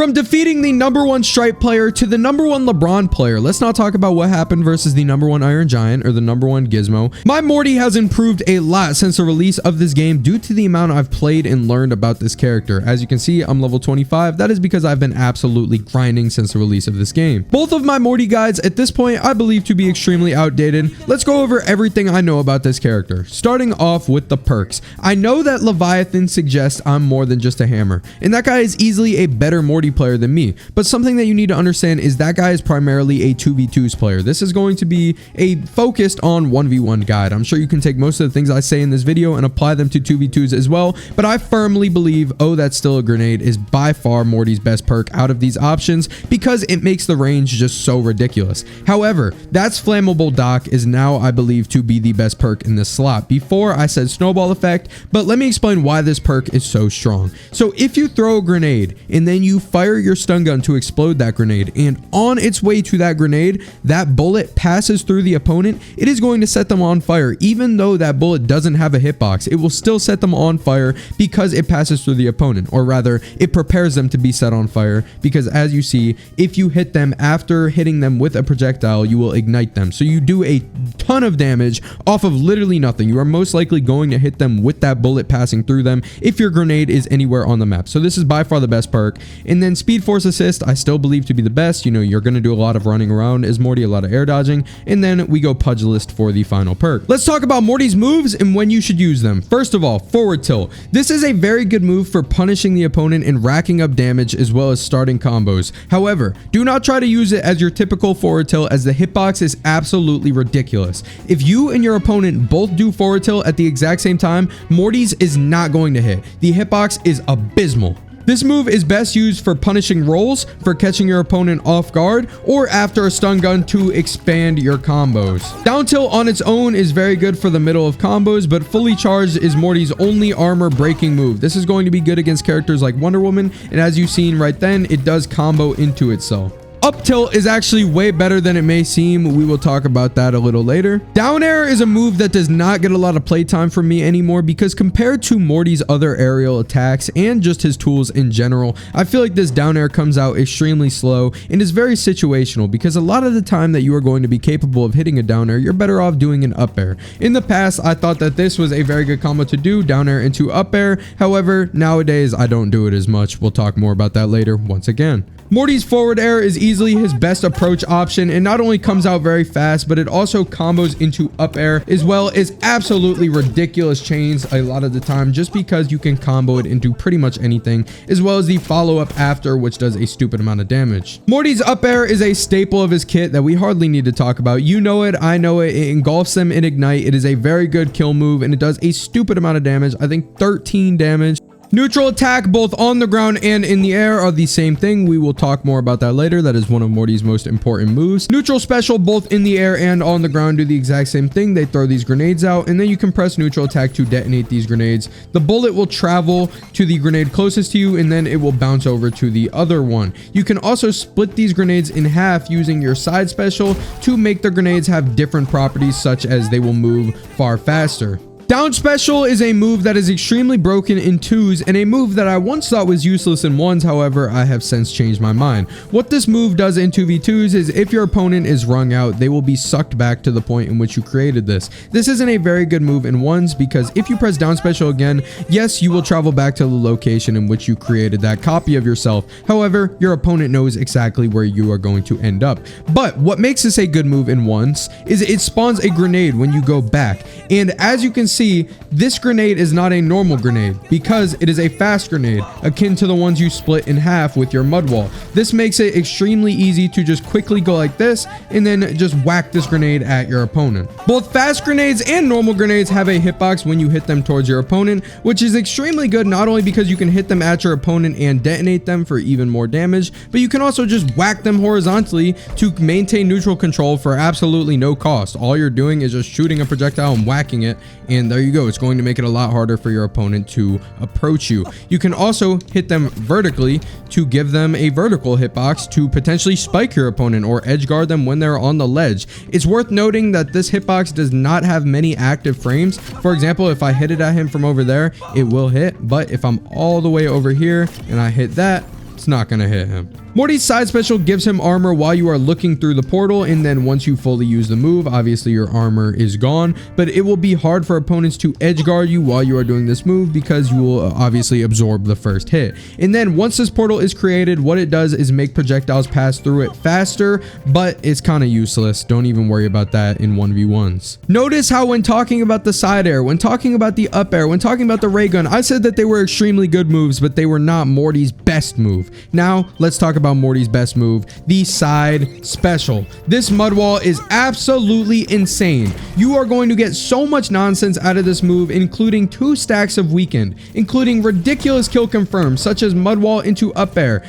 From defeating the #1 Stripe player to the #1 LeBron player, let's not talk about what happened versus the #1 Iron Giant or the #1 Gizmo. My Morty has improved a lot since the release of this game due to the amount I've played and learned about this character. As you can see, I'm level 25. That is because I've been absolutely grinding since the release of this game. Both of my Morty guides at this point I believe to be extremely outdated. Let's go over everything I know about this character. Starting off with the perks. I know that Leviathan suggests I'm more than just a hammer, and that guy is easily a better Morty player than me, but something that you need to understand is that guy is primarily a 2v2s player. This is going to be a focused on 1v1 guide. I'm sure you can take most of the things I say in this video and apply them to 2v2s as well, but I firmly believe "Oh, that's still a grenade" is by far Morty's best perk out of these options because it makes the range just so ridiculous. However, "That's Flammable Doc" is now I believe to be the best perk in this slot. Before I said snowball effect, but let me explain why this perk is so strong. So if you throw a grenade and then you fire your stun gun to explode that grenade, and on its way to that grenade, that bullet passes through the opponent, it is going to set them on fire. Even though that bullet doesn't have a hitbox, it will still set them on fire because it passes through the opponent, or rather, it prepares them to be set on fire because as you see, if you hit them after hitting them with a projectile, you will ignite them. So you do a ton of damage off of literally nothing. You are most likely going to hit them with that bullet passing through them if your grenade is anywhere on the map. So this is by far the best perk. And then Speed Force Assist, I still believe to be the best. You know, you're going to do a lot of running around as Morty, a lot of air dodging. And then we go Pugilist for the final perk. Let's talk about Morty's moves and when you should use them. First of all, forward tilt. This is a very good move for punishing the opponent and racking up damage as well as starting combos. However, do not try to use it as your typical forward tilt as the hitbox is absolutely ridiculous. If you and your opponent both do forward tilt at the exact same time, Morty's is not going to hit. The hitbox is abysmal. This move is best used for punishing rolls, for catching your opponent off guard, or after a stun gun to expand your combos. Down tilt on its own is very good for the middle of combos, but fully charged is Morty's only armor breaking move. This is going to be good against characters like Wonder Woman, and as you've seen right then, it does combo into itself. Up tilt is actually way better than it may seem. We will talk about that a little later. Down air is a move that does not get a lot of playtime from me anymore because compared to Morty's other aerial attacks and just his tools in general, I feel like this down air comes out extremely slow and is very situational because a lot of the time that you are going to be capable of hitting a down air, you're better off doing an up air. In the past, I thought that this was a very good combo to do, down air into up air. However, nowadays I don't do it as much. We'll talk more about that later once again. Morty's forward air is easily his best approach option and not only comes out very fast, but it also combos into up air as well as absolutely ridiculous chains a lot of the time just because you can combo it into pretty much anything, as well as the follow-up after, which does a stupid amount of damage. Morty's up air is a staple of his kit that we hardly need to talk about. You know it, I know it. It engulfs them in Ignite. It is a very good kill move and it does a stupid amount of damage. I think 13 damage. Neutral attack both on the ground and in the air are the same thing. We will talk more about that later. That is one of Morty's most important moves. Neutral special both in the air and on the ground do the exact same thing. They throw these grenades out and then you can press neutral attack to detonate these grenades. The bullet will travel to the grenade closest to you and then it will bounce over to the other one. You can also split these grenades in half using your side special to make the grenades have different properties such as they will move far faster. Down special is a move that is extremely broken in 2s and a move that I once thought was useless in 1s, however, I have since changed my mind. What this move does in 2v2s is if your opponent is wrung out, they will be sucked back to the point in which you created this. This isn't a very good move in 1s because if you press down special again, yes, you will travel back to the location in which you created that copy of yourself. However, your opponent knows exactly where you are going to end up. But what makes this a good move in 1s is it spawns a grenade when you go back. And as you can see, this grenade is not a normal grenade because it is a fast grenade akin to the ones you split in half with your mud wall. This makes it extremely easy to just quickly go like this and then just whack this grenade at your opponent. Both fast grenades and normal grenades have a hitbox when you hit them towards your opponent, which is extremely good not only because you can hit them at your opponent and detonate them for even more damage, but you can also just whack them horizontally to maintain neutral control for absolutely no cost. All you're doing is just shooting a projectile and whacking it, and there you go. It's going to make it a lot harder for your opponent to approach you. You can also hit them vertically to give them a vertical hitbox to potentially spike your opponent or edge guard them when they're on the ledge. It's worth noting that this hitbox does not have many active frames. For example, if I hit it at him from over there, it will hit, but if I'm all the way over here and I hit that, It's not gonna hit him. Morty's side special gives him armor while you are looking through the portal, and then once you fully use the move, obviously your armor is gone, but it will be hard for opponents to edge guard you while you are doing this move because you will obviously absorb the first hit. And then once this portal is created, what it does is make projectiles pass through it faster, but it's kind of useless. Don't even worry about that in 1v1s. Notice how when talking about the side air, when talking about the up air, when talking about the ray gun, I said that they were extremely good moves, but they were not Morty's best move. Now let's talk about Morty's best move, the side special. This mud wall is absolutely insane. You are going to get so much nonsense out of this move, including 2 stacks of weakened, including ridiculous kill confirms such as mud wall into up air.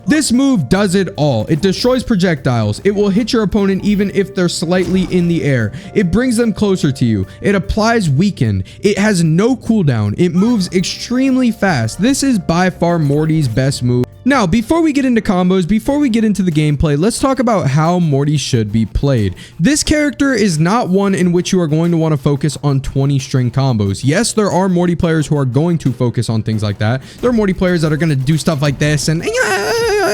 This move does it all. It destroys projectiles. It will hit your opponent even if they're slightly in the air. It brings them closer to you. It applies weakened. It has no cooldown. It moves extremely fast. This is by far Morty's best move. Now, before we get into combos, before we get into the gameplay, let's talk about how Morty should be played. This character is not one in which you are going to want to focus on 20 string combos. Yes, there are Morty players who are going to focus on things like that. There are Morty players that are going to do stuff like this and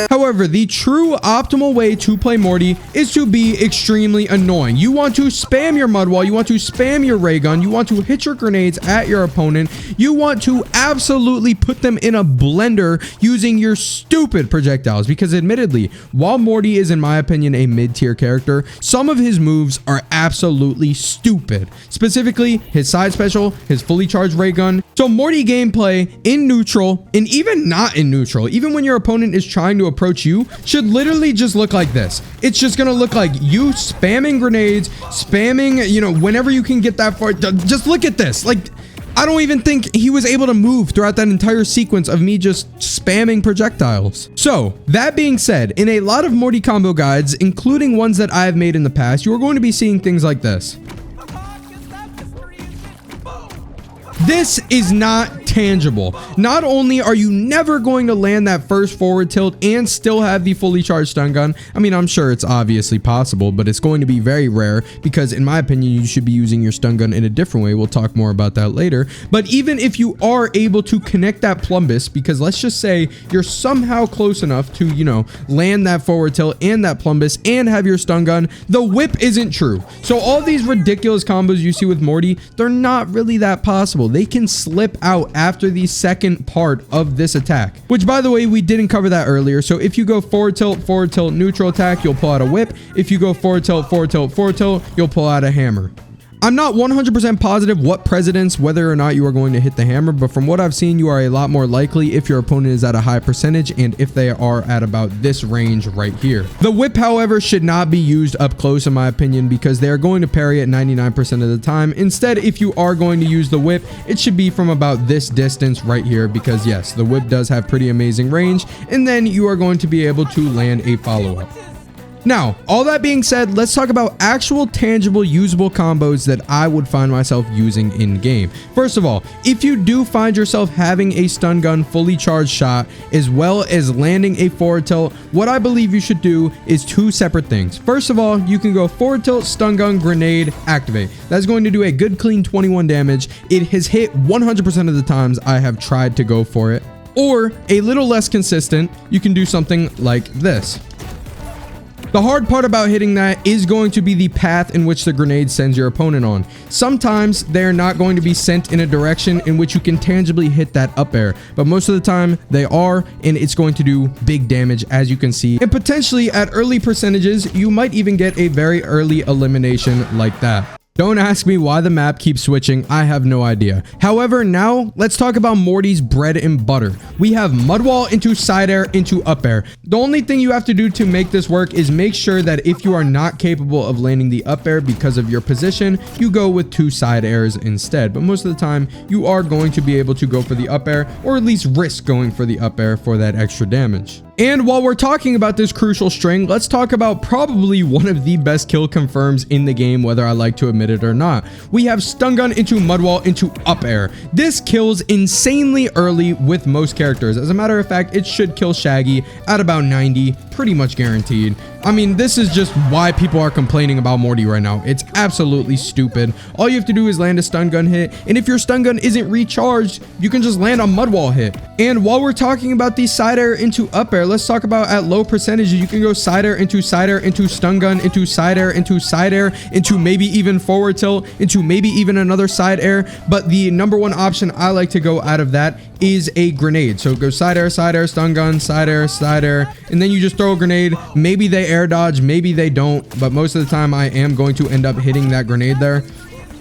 however, the true optimal way to play Morty is to be extremely annoying. You want to spam your mud wall, you want to spam your ray gun, you want to hit your grenades at your opponent, you want to absolutely put them in a blender using your stupid projectiles, because admittedly, while Morty is in my opinion a mid-tier character, some of his moves are absolutely stupid. Specifically, his side special, his fully charged ray gun. So Morty gameplay in neutral, and even not in neutral, even when your opponent is trying to approach you, should literally just look like this. It's just gonna look like you spamming grenades, spamming, you know, whenever you can get that far. Just look at this. Like, I don't even think he was able to move throughout that entire sequence of me just spamming projectiles. So, that being said, in a lot of Morty combo guides, including ones that I have made in the past, you are going to be seeing things like this. This is not tangible. Not only are you never going to land that first forward tilt and still have the fully charged stun gun, I mean, I'm sure it's obviously possible, but it's going to be very rare because in my opinion, you should be using your stun gun in a different way. We'll talk more about that later. But even if you are able to connect that plumbus, because let's just say you're somehow close enough to, you know, land that forward tilt and that plumbus and have your stun gun, the whip isn't true. So all these ridiculous combos you see with Morty, they're not really that possible. They can slip out after the second part of this attack, which by the way, we didn't cover that earlier. So if you go forward tilt, neutral attack, you'll pull out a whip. If you go forward tilt, you'll pull out a hammer. I'm not 100% positive what precedence, whether or not you are going to hit the hammer, but from what I've seen, you are a lot more likely if your opponent is at a high percentage and if they are at about this range right here. The whip, however, should not be used up close in my opinion because they are going to parry at 99% of the time. Instead, if you are going to use the whip, it should be from about this distance right here because yes, the whip does have pretty amazing range, and then you are going to be able to land a follow-up. Now, all that being said, let's talk about actual tangible usable combos that I would find myself using in game. First of all, if you do find yourself having a stun gun fully charged shot as well as landing a forward tilt, what I believe you should do is 2 separate things. First of all, you can go forward tilt, stun gun, grenade, activate. That's going to do a good clean 21 damage. It has hit 100% of the times I have tried to go for it. Or a little less consistent, you can do something like this. The hard part about hitting that is going to be the path in which the grenade sends your opponent on. Sometimes they're not going to be sent in a direction in which you can tangibly hit that up air, but most of the time they are, and it's going to do big damage as you can see. And potentially at early percentages, you might even get a very early elimination like that. Don't ask me why the map keeps switching, I have no idea. However, now let's talk about Morty's bread and butter. We have mud wall into side air into up air. The only thing you have to do to make this work is make sure that if you are not capable of landing the up air because of your position, you go with 2 side airs instead. But most of the time, you are going to be able to go for the up air, or at least risk going for the up air for that extra damage. And while we're talking about this crucial string, let's talk about probably one of the best kill confirms in the game, whether I like to admit it or not. We have stun gun into mud wall into up air. This kills insanely early with most characters. As a matter of fact, it should kill Shaggy at about 90, pretty much guaranteed. I mean, this is just why people are complaining about Morty right now. It's absolutely stupid. All you have to do is land a stun gun hit, and if your stun gun isn't recharged, you can just land a mud wall hit. And while we're talking about the side air into up air, let's talk about at low percentages, you can go side air into stun gun, into side air, into maybe even forward tilt, into maybe even another side air. But the number one option I like to go out of that is a grenade. So go side air, stun gun, side air, and then you just throw a grenade. Maybe they air dodge, maybe they don't, but most of the time I am going to end up hitting that grenade there.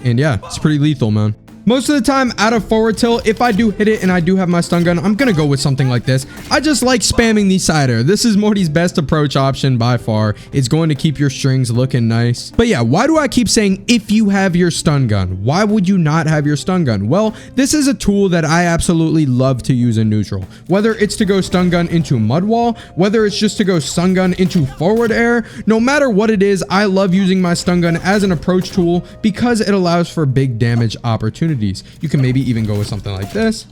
And yeah, it's pretty lethal, man. Most of the time out of forward tilt, if I do hit it and I do have my stun gun, I'm gonna go with something like this. I just like spamming the side air. This is Morty's best approach option by far. It's going to keep your strings looking nice. But yeah, why do I keep saying if you have your stun gun? Why would you not have your stun gun? Well, this is a tool that I absolutely love to use in neutral. Whether it's to go stun gun into mud wall, whether it's just to go stun gun into forward air, no matter what it is, I love using my stun gun as an approach tool because it allows for big damage opportunities. You can maybe even go with something like this.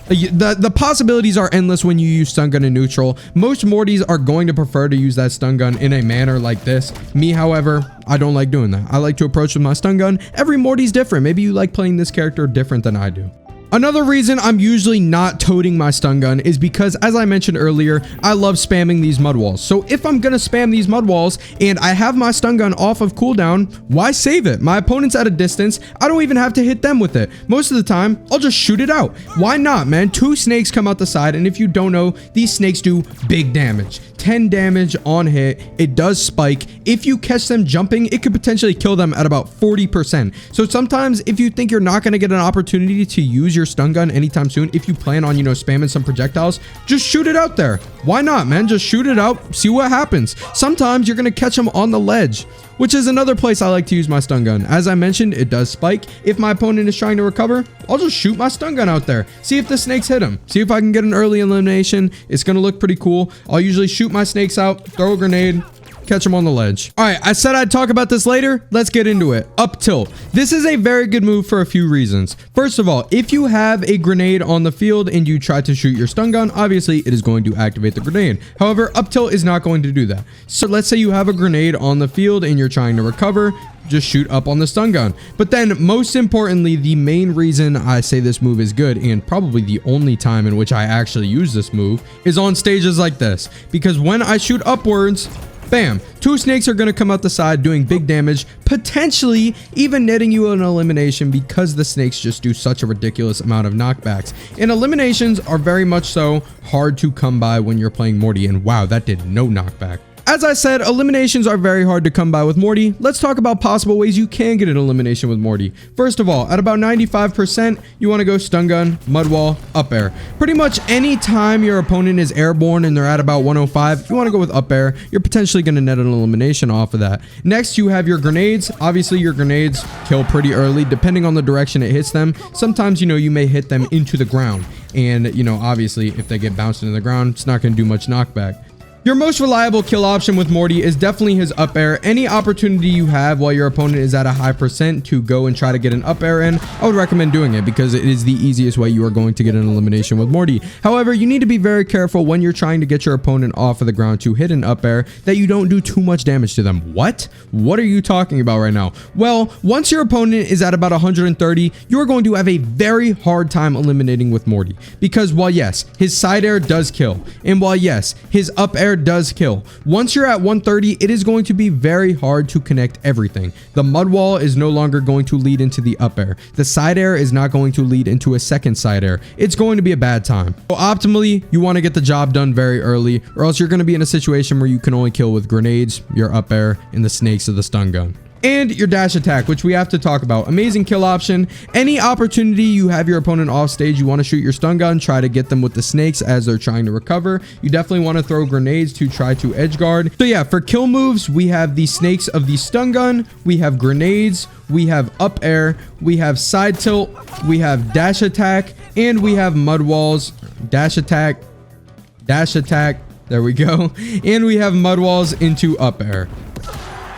The possibilities are endless when you use stun gun in neutral. Most Mortys are going to prefer to use that stun gun in a manner like this. Me, however, I don't like doing that. I like to approach with my stun gun. Every Morty's different. Maybe you like playing this character different than I do. Another reason I'm usually not toting my stun gun is because, as I mentioned earlier, I love spamming these mud walls. So if I'm gonna spam these mud walls and I have my stun gun off of cooldown, why save it? My opponent's at a distance. I don't even have to hit them with it. Most of the time, I'll just shoot it out. Why not, man? 2 snakes come out the side, and if you don't know, these snakes do big damage. 10 damage on hit. It does spike. If you catch them jumping, it could potentially kill them at about 40%. So sometimes if you think you're not going to get an opportunity to use your stun gun anytime soon, if you plan on, spamming some projectiles, just shoot it out there. Why not, man? Just shoot it out, see what happens. Sometimes you're going to catch them on the ledge, which is another place I like to use my stun gun. As I mentioned, it does spike. If my opponent is trying to recover, I'll just shoot my stun gun out there. See if the snakes hit him. See if I can get an early elimination. It's going to look pretty cool. I'll usually shoot my snakes out, throw a grenade, catch them on the ledge. All right, I said I'd talk about this later. Let's get into it. Up tilt. This is a very good move for a few reasons. First of all, if you have a grenade on the field and you try to shoot your stun gun, obviously it is going to activate the grenade. However, up tilt is not going to do that. So let's say you have a grenade on the field and you're trying to recover, just shoot up on the stun gun. But then most importantly, the main reason I say this move is good, and probably the only time in which I actually use this move, is on stages like this. Because when I shoot upwards, bam, 2 snakes are going to come out the side doing big damage, potentially even netting you an elimination because the snakes just do such a ridiculous amount of knockbacks. And eliminations are very much so hard to come by when you're playing Morty, and wow, that did no knockback. As I said, eliminations are very hard to come by with Morty. Let's talk about possible ways you can get an elimination with Morty. First of all, at about 95%, you want to go stun gun, mud wall, up air. Pretty much any time your opponent is airborne and they're at about 105, you want to go with up air. You're potentially going to net an elimination off of that. Next, you have your grenades. Obviously, your grenades kill pretty early, depending on the direction it hits them. Sometimes, you may hit them into the ground. And, obviously, if they get bounced into the ground, it's not going to do much knockback. Your most reliable kill option with Morty is definitely his up air. Any opportunity you have while your opponent is at a high percent to go and try to get an up air in, I would recommend doing it because it is the easiest way you are going to get an elimination with Morty. However, you need to be very careful when you're trying to get your opponent off of the ground to hit an up air that you don't do too much damage to them. What? What are you talking about right now? Well, once your opponent is at about 130, you're going to have a very hard time eliminating with Morty because while yes, his side air does kill, and while yes, his up air does kill, once you're at 130, it is going to be very hard to connect everything. The mud wall is no longer going to lead into the up air. The side air is not going to lead into a second side air. It's going to be a bad time. So optimally, you want to get the job done very early, or else you're going to be in a situation where you can only kill with grenades, your up air, and the snakes of the stun gun. And your dash attack, which we have to talk about. Amazing kill option. Any opportunity you have your opponent off stage, you want to shoot your stun gun, try to get them with the snakes as they're trying to recover. You definitely want to throw grenades to try to edge guard. So yeah, for kill moves, we have the snakes of the stun gun, we have grenades, we have up air, we have side tilt, we have dash attack, and we have mud walls. Dash attack, there we go. And we have mud walls into up air.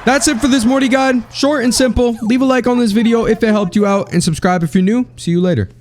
That's it for this Morty guide. Short and simple. Leave a like on this video if it helped you out and subscribe if you're new. See you later.